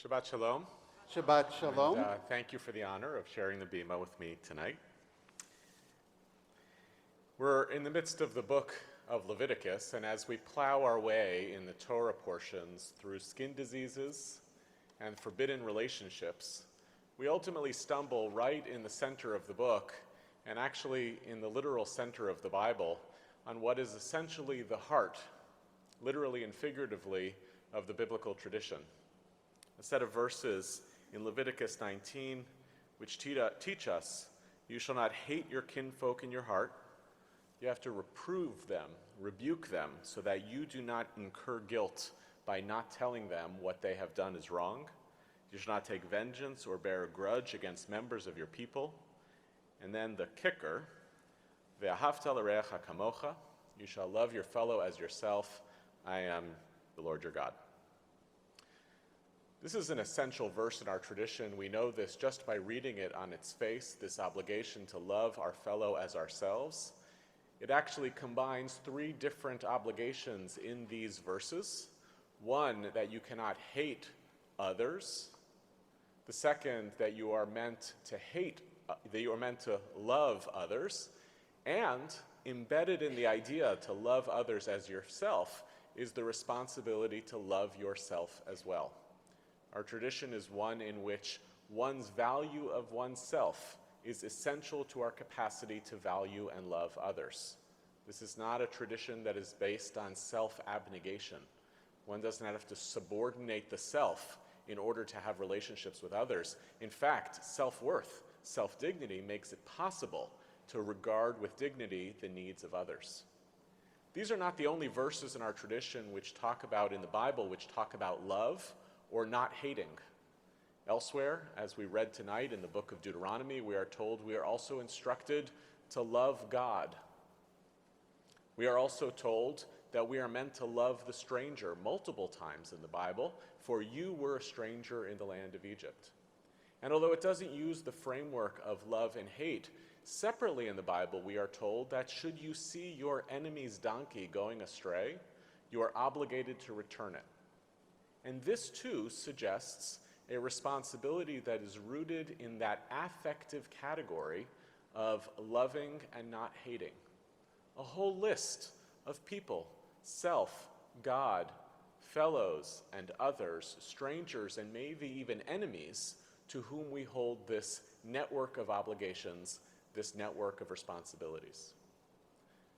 Shabbat Shalom. Shabbat Shalom. And, thank you for the honor of sharing the bima with me tonight. We're in the midst of the book of Leviticus, and as we plow our way in the Torah portions through skin diseases and forbidden relationships, we ultimately stumble right in the center of the book, and actually in the literal center of the Bible, on what is essentially the heart, literally and figuratively, of the biblical tradition. A set of verses in Leviticus 19 which teach us, you shall not hate your kinfolk in your heart. You have to reprove them, rebuke them, so that you do not incur guilt by not telling them what they have done is wrong. You shall not take vengeance or bear a grudge against members of your people. And then the kicker, ve'ahavta l'reacha kamocha, you shall love your fellow as yourself. I am the Lord your God. This is an essential verse in our tradition. We know this just by reading it on its face, this obligation to love our fellow as ourselves. It actually combines three different obligations in these verses. One, that you cannot hate others. The second, that you are meant to love others. And embedded in the idea to love others as yourself is the responsibility to love yourself as well. Our tradition is one in which one's value of oneself is essential to our capacity to value and love others. This is not a tradition that is based on self-abnegation. One doesn't have to subordinate the self in order to have relationships with others. In fact, self-worth, self-dignity makes it possible to regard with dignity the needs of others. These are not the only verses in our tradition in the Bible which talk about love or not hating. Elsewhere, as we read tonight in the book of Deuteronomy, we are told we are also instructed to love God. We are also told that we are meant to love the stranger multiple times in the Bible, for you were a stranger in the land of Egypt. And although it doesn't use the framework of love and hate, separately in the Bible we are told that should you see your enemy's donkey going astray, you are obligated to return it. And this too suggests a responsibility that is rooted in that affective category of loving and not hating. A whole list of people, self, God, fellows and others, strangers and maybe even enemies, to whom we hold this network of obligations, this network of responsibilities.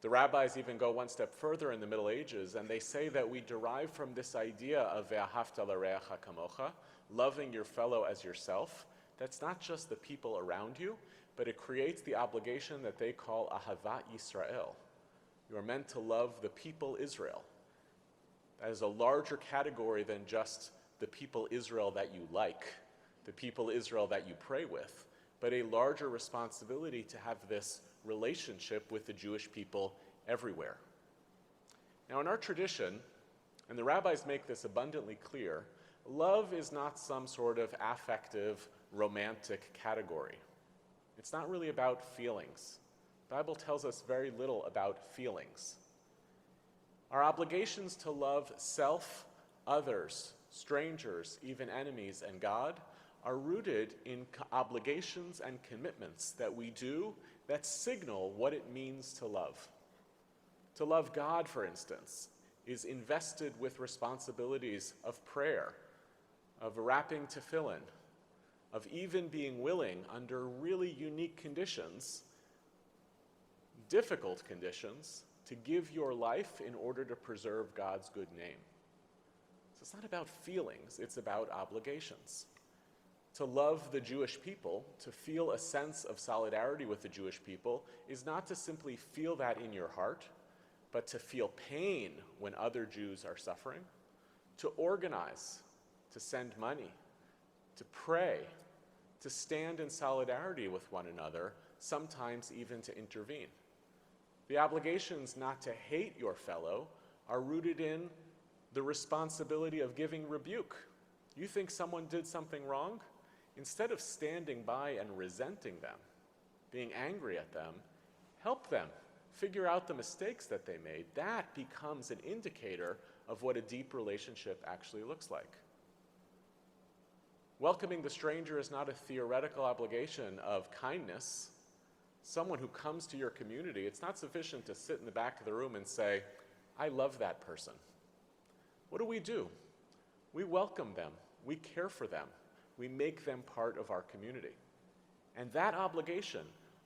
The rabbis even go one step further in the Middle Ages, and they say that we derive from this idea of ve'ahavta l'reacha kamocha, loving your fellow as yourself. That's not just the people around you, but it creates the obligation that they call ahavat Yisrael. You are meant to love the people Israel. That is a larger category than just the people Israel that you like, the people Israel that you pray with, but a larger responsibility to have this relationship with the Jewish people everywhere. Now, in our tradition, and the rabbis make this abundantly clear, love is not some sort of affective, romantic category. It's not really about feelings. The Bible tells us very little about feelings. Our obligations to love self, others, strangers, even enemies, and God are rooted in obligations and commitments that we do that signal what it means to love. To love God, for instance, is invested with responsibilities of prayer, of wrapping tefillin, of even being willing under really unique conditions, difficult conditions, to give your life in order to preserve God's good name. So it's not about feelings, it's about obligations. To love the Jewish people, to feel a sense of solidarity with the Jewish people, is not to simply feel that in your heart, but to feel pain when other Jews are suffering, to organize, to send money, to pray, to stand in solidarity with one another, sometimes even to intervene. The obligations not to hate your fellow are rooted in the responsibility of giving rebuke. You think someone did something wrong? Instead of standing by and resenting them, being angry at them, help them figure out the mistakes that they made. That becomes an indicator of what a deep relationship actually looks like. Welcoming the stranger is not a theoretical obligation of kindness. Someone who comes to your community, it's not sufficient to sit in the back of the room and say, I love that person. What do? We welcome them. We care for them. We make them part of our community. And that obligation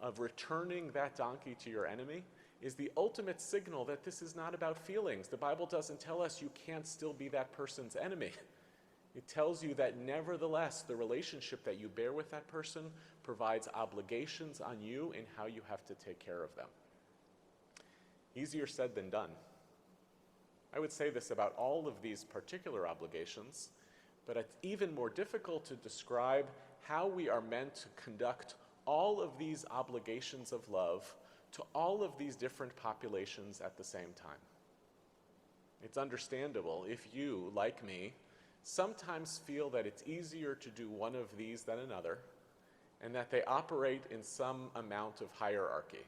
of returning that donkey to your enemy is the ultimate signal that this is not about feelings. The Bible doesn't tell us you can't still be that person's enemy. It tells you that nevertheless, the relationship that you bear with that person provides obligations on you in how you have to take care of them. Easier said than done. I would say this about all of these particular obligations, but it's even more difficult to describe how we are meant to conduct all of these obligations of love to all of these different populations at the same time. It's understandable if you, like me, sometimes feel that it's easier to do one of these than another, and that they operate in some amount of hierarchy.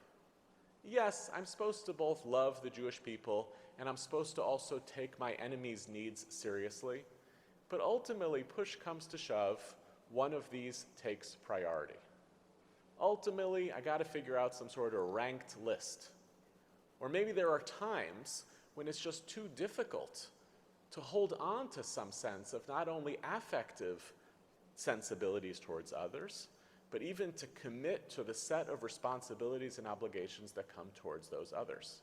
Yes, I'm supposed to both love the Jewish people, and I'm supposed to also take my enemy's needs seriously, but ultimately, push comes to shove, one of these takes priority. Ultimately, I got to figure out some sort of ranked list. Or maybe there are times when it's just too difficult to hold on to some sense of not only affective sensibilities towards others, but even to commit to the set of responsibilities and obligations that come towards those others.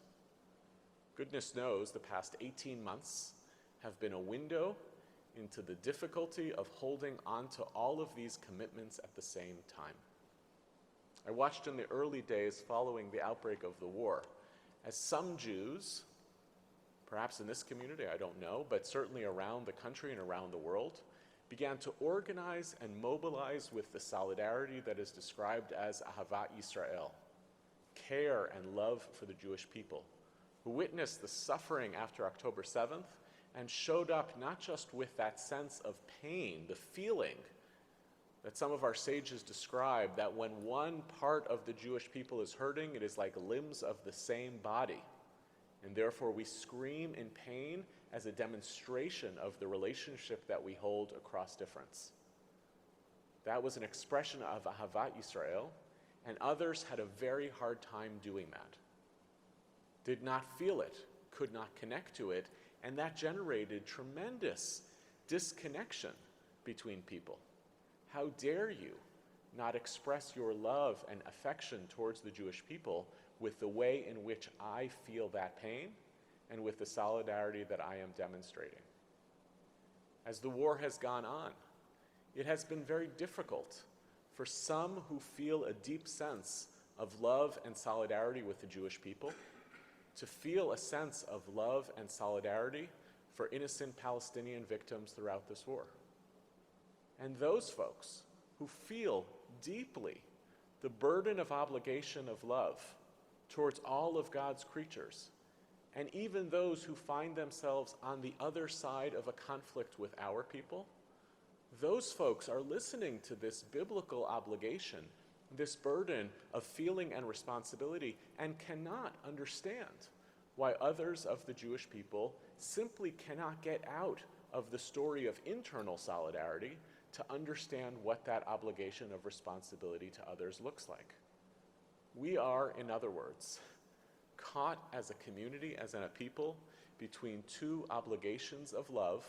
Goodness knows the past 18 months have been a window into the difficulty of holding on to all of these commitments at the same time. I watched in the early days following the outbreak of the war as some Jews, perhaps in this community, I don't know, but certainly around the country and around the world, began to organize and mobilize with the solidarity that is described as Ahavat Yisrael, care and love for the Jewish people, who witnessed the suffering after October 7th and showed up not just with that sense of pain, the feeling that some of our sages describe that when one part of the Jewish people is hurting, it is like limbs of the same body. And therefore we scream in pain as a demonstration of the relationship that we hold across difference. That was an expression of Ahavat Yisrael, and others had a very hard time doing that. Did not feel it, could not connect to it, and that generated tremendous disconnection between people. How dare you not express your love and affection towards the Jewish people with the way in which I feel that pain and with the solidarity that I am demonstrating? As the war has gone on, it has been very difficult for some who feel a deep sense of love and solidarity with the Jewish people to feel a sense of love and solidarity for innocent Palestinian victims throughout this war. And those folks who feel deeply the burden of obligation of love towards all of God's creatures, and even those who find themselves on the other side of a conflict with our people, those folks are listening to this biblical obligation, this burden of feeling and responsibility, and cannot understand why others of the Jewish people simply cannot get out of the story of internal solidarity to understand what that obligation of responsibility to others looks like. We are, in other words, caught as a community, as in a people, between two obligations of love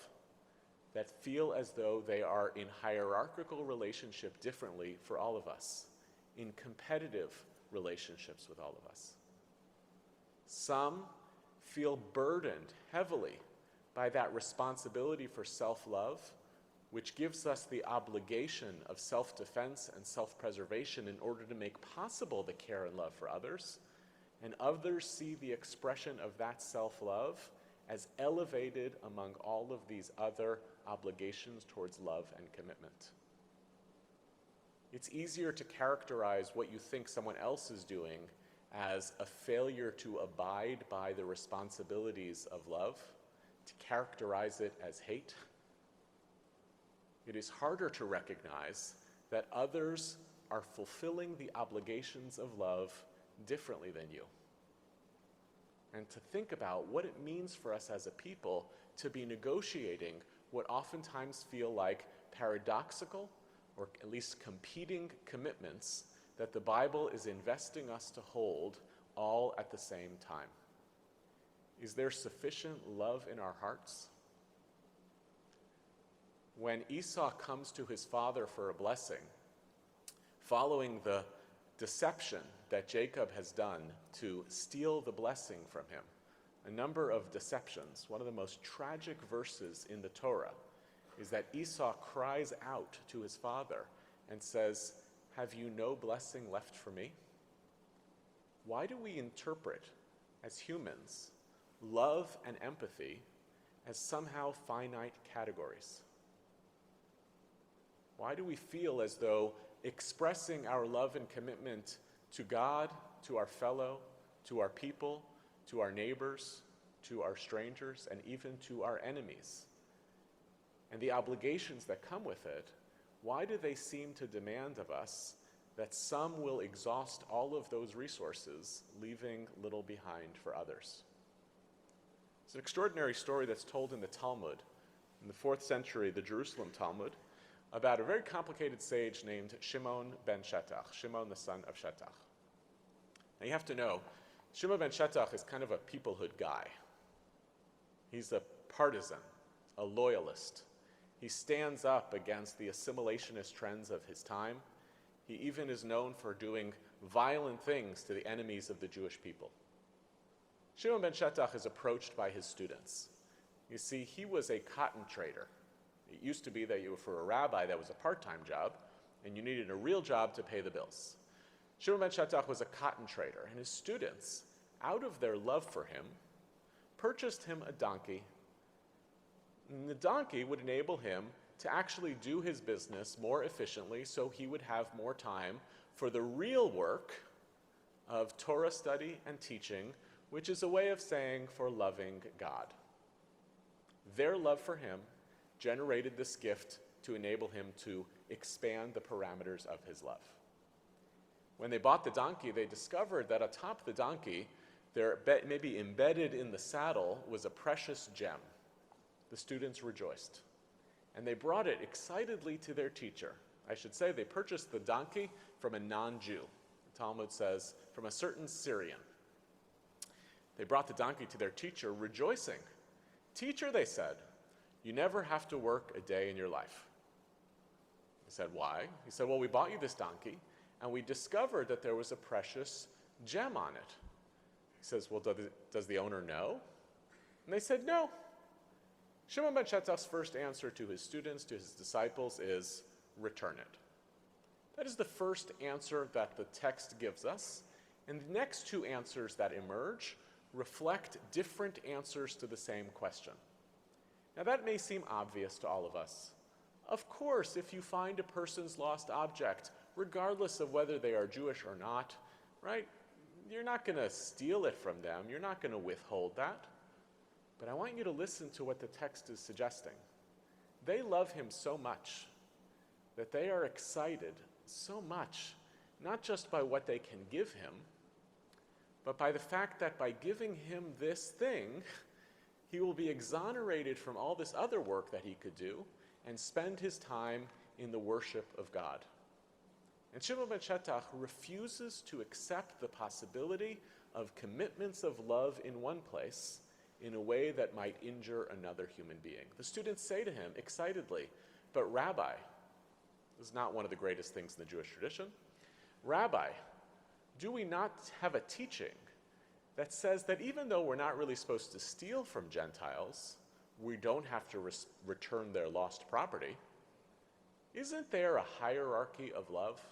that feel as though they are in hierarchical relationship differently for all of us, in competitive relationships with all of us. Some feel burdened heavily by that responsibility for self-love, which gives us the obligation of self-defense and self-preservation in order to make possible the care and love for others, and others see the expression of that self-love as elevated among all of these other obligations towards love and commitment. It's easier to characterize what you think someone else is doing as a failure to abide by the responsibilities of love, to characterize it as hate. It is harder to recognize that others are fulfilling the obligations of love differently than you. And to think about what it means for us as a people to be negotiating what oftentimes feel like paradoxical, or at least competing commitments that the Bible is investing us to hold all at the same time. Is there sufficient love in our hearts? When Esau comes to his father for a blessing, following the deception that Jacob has done to steal the blessing from him, a number of deceptions, one of the most tragic verses in the Torah is that Esau cries out to his father and says, "Have you no blessing left for me?" Why do we interpret, as humans, love and empathy as somehow finite categories? Why do we feel as though expressing our love and commitment to God, to our fellow, to our people, to our neighbors, to our strangers, and even to our enemies, and the obligations that come with it, why do they seem to demand of us that some will exhaust all of those resources, leaving little behind for others? It's an extraordinary story that's told in the Talmud, in the 4th century, the Jerusalem Talmud, about a very complicated sage named Shimon ben Shetach, Shimon the son of Shetach. Now you have to know, Shimon ben Shetach is kind of a peoplehood guy. He's a partisan, a loyalist. He stands up against the assimilationist trends of his time. He even is known for doing violent things to the enemies of the Jewish people. Shimon ben Shetach is approached by his students. You see, he was a cotton trader. It used to be that for a rabbi, that was a part-time job, and you needed a real job to pay the bills. Shimon ben Shetach was a cotton trader, and his students, out of their love for him, purchased him a donkey. And the donkey would enable him to actually do his business more efficiently, so he would have more time for the real work of Torah study and teaching, which is a way of saying for loving God. Their love for him generated this gift to enable him to expand the parameters of his love. When they bought the donkey, they discovered that atop the donkey, there maybe embedded in the saddle was a precious gem. The students rejoiced, and they brought it excitedly to their teacher. I should say they purchased the donkey from a non-Jew. The Talmud says, from a certain Syrian. They brought the donkey to their teacher, rejoicing. "Teacher," they said, "you never have to work a day in your life." He said, "Why?" He said, "Well, we bought you this donkey, and we discovered that there was a precious gem on it." He says, "Well, does the owner know?" And they said, "No." Shimon ben Shetach's first answer to his students, to his disciples, is return it. That is the first answer that the text gives us, and the next two answers that emerge reflect different answers to the same question. Now that may seem obvious to all of us. Of course, if you find a person's lost object, regardless of whether they are Jewish or not, right, you're not going to steal it from them. You're not going to withhold that. But I want you to listen to what the text is suggesting. They love him so much that they are excited so much, not just by what they can give him, but by the fact that by giving him this thing, he will be exonerated from all this other work that he could do and spend his time in the worship of God. And Shimon ben Shetach refuses to accept the possibility of commitments of love in one place in a way that might injure another human being. The students say to him excitedly, "But Rabbi," this is not one of the greatest things in the Jewish tradition, "Rabbi, do we not have a teaching that says that even though we're not really supposed to steal from Gentiles, we don't have to return their lost property? Isn't there a hierarchy of love?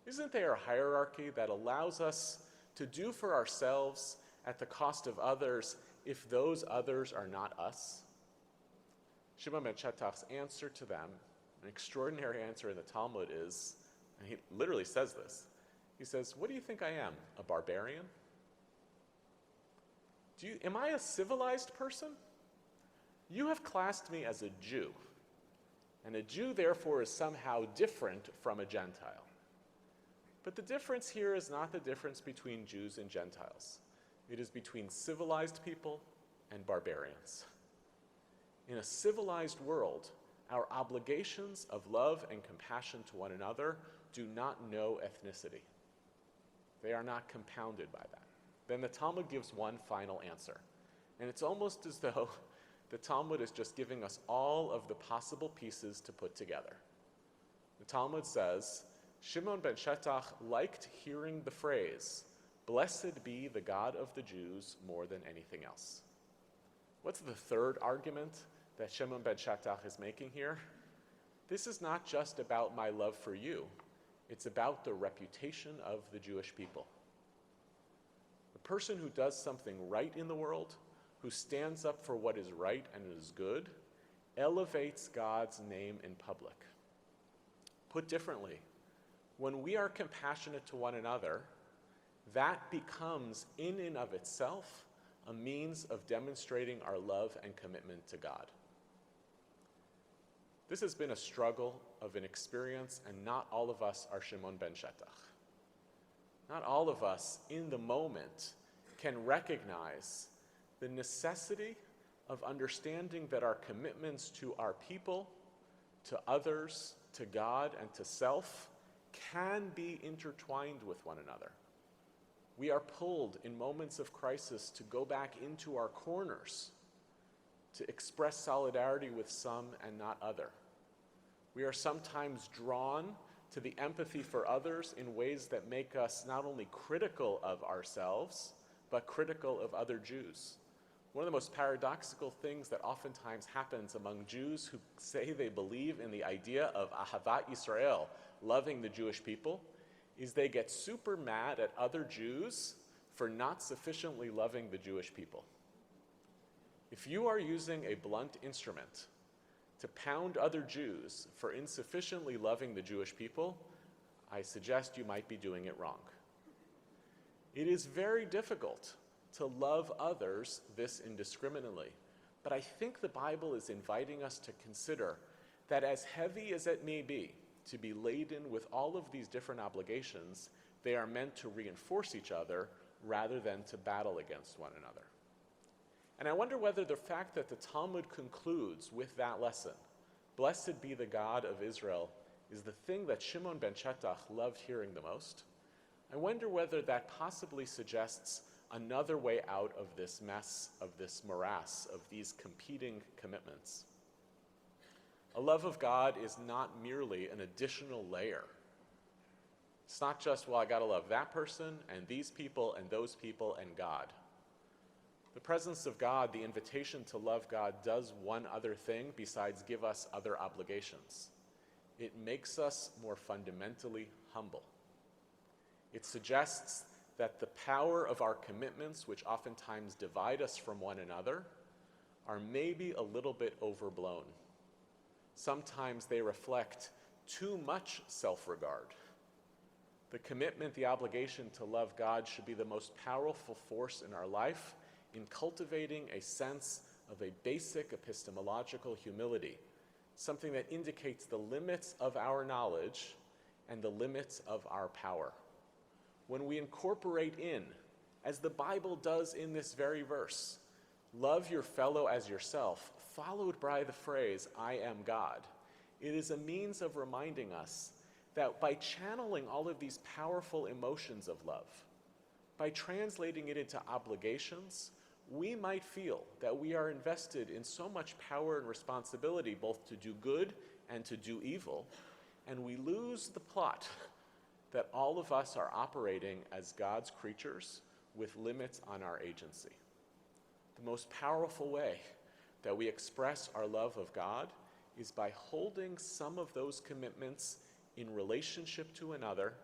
Isn't there a hierarchy that allows us to do for ourselves at the cost of others if those others are not us?" Shimon ben Shetach's answer to them, an extraordinary answer in the Talmud, is, and he literally says this, he says, "What do you think I am, a barbarian? Am I a civilized person? You have classed me as a Jew, and a Jew therefore is somehow different from a Gentile. But the difference here is not the difference between Jews and Gentiles. It is between civilized people and barbarians. In a civilized world, Our obligations of love and compassion to one another do not know ethnicity. They are not compounded by that. Then the Talmud gives one final answer. And it's almost as though the Talmud is just giving us all of the possible pieces to put together. The Talmud says, Shimon ben Shetach liked hearing the phrase, "Blessed be the God of the Jews," more than anything else. What's the third argument that Shimon ben Shetach is making here? This is not just about my love for you. It's about the reputation of the Jewish people. The person who does something right in the world, who stands up for what is right and is good, elevates God's name in public. Put differently, when we are compassionate to one another, that becomes in and of itself a means of demonstrating our love and commitment to God. This has been a struggle of an experience, and not all of us are Shimon ben Shetach. Not all of us in the moment can recognize the necessity of understanding that our commitments to our people, to others, to God, and to self can be intertwined with one another. We are pulled in moments of crisis to go back into our corners, to express solidarity with some and not other. We are sometimes drawn to the empathy for others in ways that make us not only critical of ourselves, but critical of other Jews. One of the most paradoxical things that oftentimes happens among Jews who say they believe in the idea of Ahavat Yisrael, loving the Jewish people, is they get super mad at other Jews for not sufficiently loving the Jewish people. If you are using a blunt instrument to pound other Jews for insufficiently loving the Jewish people, I suggest you might be doing it wrong. It is very difficult to love others this indiscriminately, but I think the Bible is inviting us to consider that as heavy as it may be to be laden with all of these different obligations, they are meant to reinforce each other rather than to battle against one another. And I wonder whether the fact that the Talmud concludes with that lesson, "Blessed be the God of Israel," is the thing that Shimon ben Shetach loved hearing the most. I wonder whether that possibly suggests another way out of this mess, of this morass, of these competing commitments. A love of God is not merely an additional layer. It's not just, well, I gotta love that person and these people and those people and God. The presence of God, the invitation to love God, does one other thing besides give us other obligations. It makes us more fundamentally humble. It suggests that the power of our commitments, which oftentimes divide us from one another, are maybe a little bit overblown. Sometimes they reflect too much self-regard. The commitment, the obligation to love God should be the most powerful force in our life in cultivating a sense of a basic epistemological humility, something that indicates the limits of our knowledge and the limits of our power. When we incorporate in, as the Bible does in this very verse, love your fellow as yourself, followed by the phrase, "I am God," it is a means of reminding us that by channeling all of these powerful emotions of love, by translating it into obligations, we might feel that we are invested in so much power and responsibility both to do good and to do evil, and we lose the plot that all of us are operating as God's creatures with limits on our agency. The most powerful way that we express our love of God is by holding some of those commitments in relationship to another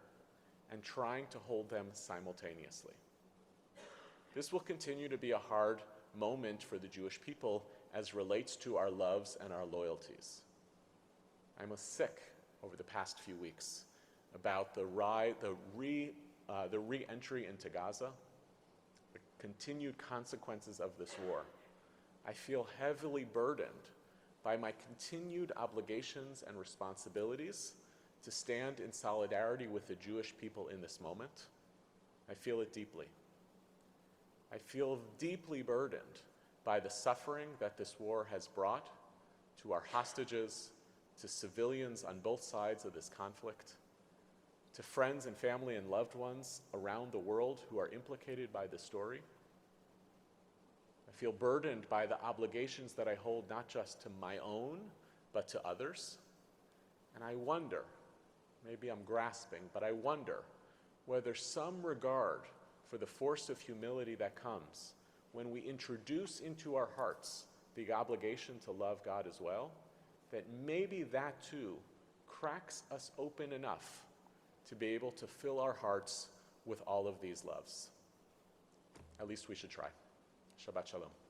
and trying to hold them simultaneously. This will continue to be a hard moment for the Jewish people as relates to our loves and our loyalties. I was sick over the past few weeks about the re-entry into Gaza, the continued consequences of this war. I feel heavily burdened by my continued obligations and responsibilities to stand in solidarity with the Jewish people in this moment. I feel it deeply. I feel deeply burdened by the suffering that this war has brought to our hostages, to civilians on both sides of this conflict, to friends and family and loved ones around the world who are implicated by this story. I feel burdened by the obligations that I hold not just to my own, but to others. And I wonder, maybe I'm grasping, but I wonder whether some regard for the force of humility that comes when we introduce into our hearts the obligation to love God as well, that maybe that too cracks us open enough to be able to fill our hearts with all of these loves. At least we should try. Shabbat Shalom.